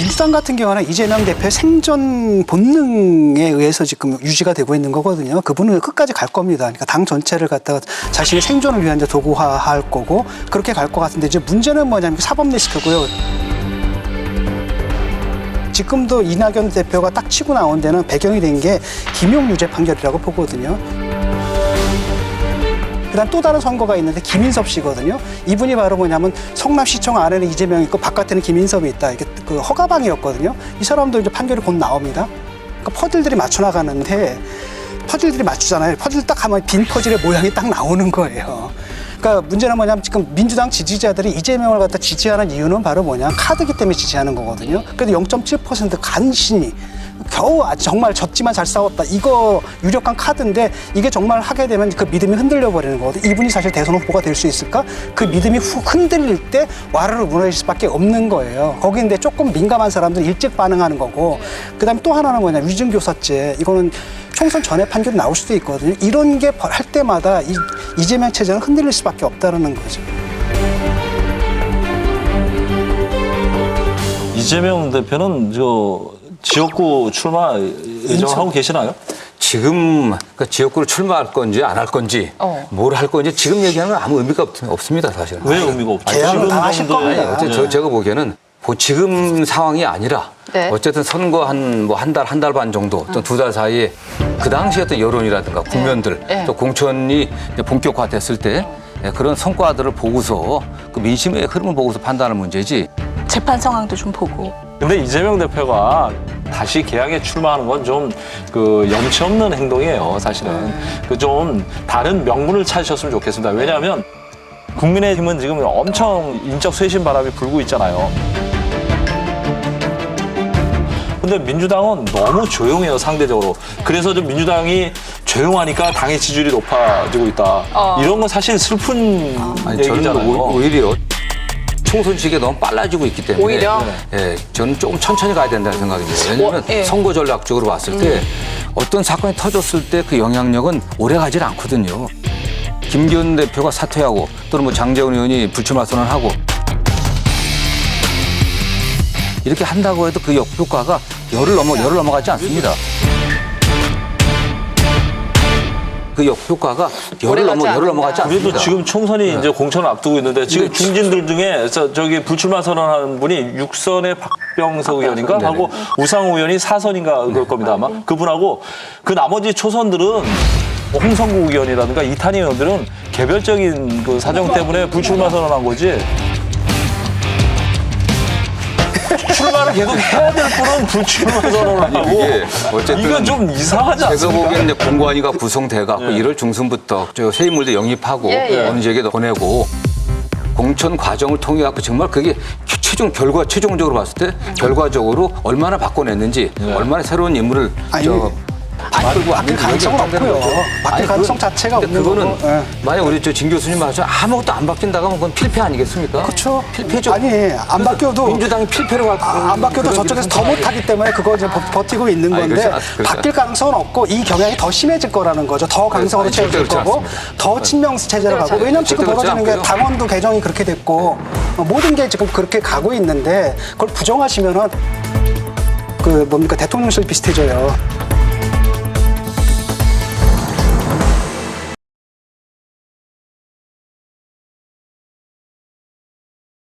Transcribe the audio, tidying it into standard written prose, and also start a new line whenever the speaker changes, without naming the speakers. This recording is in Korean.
민주당 같은 경우는 이재명 대표의 생존 본능에 의해서 지금 유지가 되고 있는 거거든요. 그분은 끝까지 갈 겁니다. 그러니까 당 전체를 갖다가 자신의 생존을 위한 이제 도구화할 거고 그렇게 갈 것 같은데 이제 문제는 뭐냐면 사법 리스크고요. 지금도 이낙연 대표가 딱 치고 나온 데는 배경이 된 게 김용 유죄 판결이라고 보거든요. 그다음 또 다른 선거가 있는데 김인섭 씨거든요. 이분이 바로 뭐냐면 성남시청 안에는 이재명이 있고 바깥에는 김인섭이 있다. 이게 그 허가방이었거든요. 이 사람도 이제 판결이 곧 나옵니다. 그러니까 퍼즐들이 맞춰 나가는데 퍼즐들이 맞추잖아요. 퍼즐 딱 하면 빈 퍼즐의 모양이 딱 나오는 거예요. 그러니까 문제는 뭐냐면 지금 민주당 지지자들이 이재명을 갖다 지지하는 이유는 바로 뭐냐 카드기 때문에 지지하는 거거든요. 그래도 0.7% 간신히 겨우 정말 졌지만 잘 싸웠다. 이거 유력한 카드인데 이게 정말 하게 되면 그 믿음이 흔들려 버리는 거거든요. 이분이 사실 대선 후보가 될 수 있을까? 그 믿음이 훅 흔들릴 때 와르르 무너질 수밖에 없는 거예요. 거기인데 조금 민감한 사람들은 일찍 반응하는 거고 그다음에 또 하나는 뭐냐 위증교사죄. 이거는 총선 전에 판결이 나올 수도 있거든요. 이런 게 할 때마다 이재명 체제는 흔들릴 수밖에 없다는 거죠.
이재명 대표는 지역구 출마 예정하고 계시나요?
지금 그러니까 지역구로 출마할 건지 안 할 건지 뭘 할 건지 지금 얘기하는 건 아무 의미가 없습니다 사실은.
왜 의미가 없죠?
계약은 다 하실 겁니다.
제가 보기에는 지금 상황이 아니라
네.
어쨌든 선거 한 달 반 정도 또 2달 사이에 그 당시 어떤 여론이라든가 국면들
네.
또 공천이 이제 본격화됐을 때 그런 성과들을 보고서 그 민심의 흐름을 보고서 판단하는 문제지.
재판 상황도 좀 보고.
근데 이재명 대표가 다시 개항에 출마하는 건 좀 염치 없는 행동이에요, 사실은. 좀 다른 명분을 찾으셨으면 좋겠습니다. 왜냐하면 국민의힘은 지금 엄청 인적 쇄신 바람이 불고 있잖아요. 근데 민주당은 너무 조용해요, 상대적으로. 그래서 좀 민주당이 조용하니까 당의 지지율이 높아지고 있다. 이런 건 사실 슬픈 얘기잖아요.
저는 오히려 총선 시기가 너무 빨라지고 있기 때문에
오히려?
저는 조금 천천히 가야 된다는 생각입니다. 왜냐하면 선거 전략적으로 봤을 때 어떤 사건이 터졌을 때 그 영향력은 오래 가질 않거든요. 김기현 대표가 사퇴하고 또는 뭐 장제원 의원이 불출마 선언하고 이렇게 한다고 해도 그 역효과가 열을 넘어가지 않습니다. 그 역효과가 열을 넘어가지 않습니다.
그래도 지금 총선이 이제 공천을 앞두고 있는데 지금 중진들 중에 저기 불출마 선언하는 분이 6선의 박병석 의원인가 하고 우상호 의원이 4선인가 그럴 겁니다 아마. 그분하고 그 나머지 초선들은 홍성국 의원이라든가 이탄희 의원들은 개별적인 그 사정 때문에 불출마 선언한 거지. 출마를 계속 해야 될 분은 불출마 선언을 하고
어쨌든
이건 좀 이상하지
제가
않습니까?
보기에는 이제 공관위가 구성돼갖고 1월 중순부터 세입물도 영입하고 어느 지역에도 보내고 공천 과정을 통해 갖고 정말 그게 최종적으로 봤을 때 결과적으로 얼마나 바꿔냈는지 얼마나 새로운 인물을
바뀔 가능성은 없고요. 바뀔 가능성 자체가 없는
그거는
거고. 예.
만약 우리 진 교수님 말처럼 아무것도 안 바뀐다고 하면 그건 필패 아니겠습니까?
그렇죠.
필패죠.
아니 안 바뀌어도
민주당이 필패로
안 바뀌어도 저쪽에서 더 못하기 때문에 그거 이제 버티고 있는 건데
그렇지
바뀔 가능성은 없고 이 경향이 더 심해질 거라는 거죠. 더 강성으로 채워질
절대
거고
그렇지
더 친명수 체제로 가고 왜냐하면 지금
절대 그렇지
벌어지는 게
않고요.
당원도 개정이 그렇게 됐고 모든 게 지금 그렇게 가고 있는데 그걸 부정하시면은 대통령실 비슷해져요.